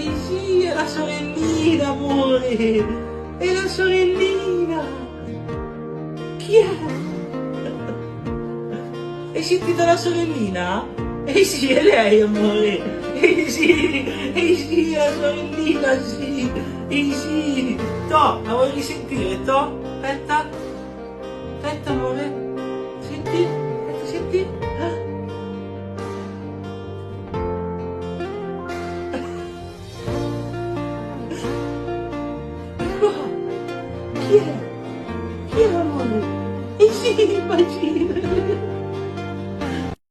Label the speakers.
Speaker 1: Eh sì, è la sorellina, amore! È la sorellina! Chi è? Hai sentito la sorellina? Eh sì, è lei, amore! Eh sì, è la sorellina, sì! Eh sì! Toh, la vuoi risentire, Toh? Aspetta! Aspetta, amore! Senti? Aspetta, senti? Chi è? Chi è, amore? Eh sì, immagina!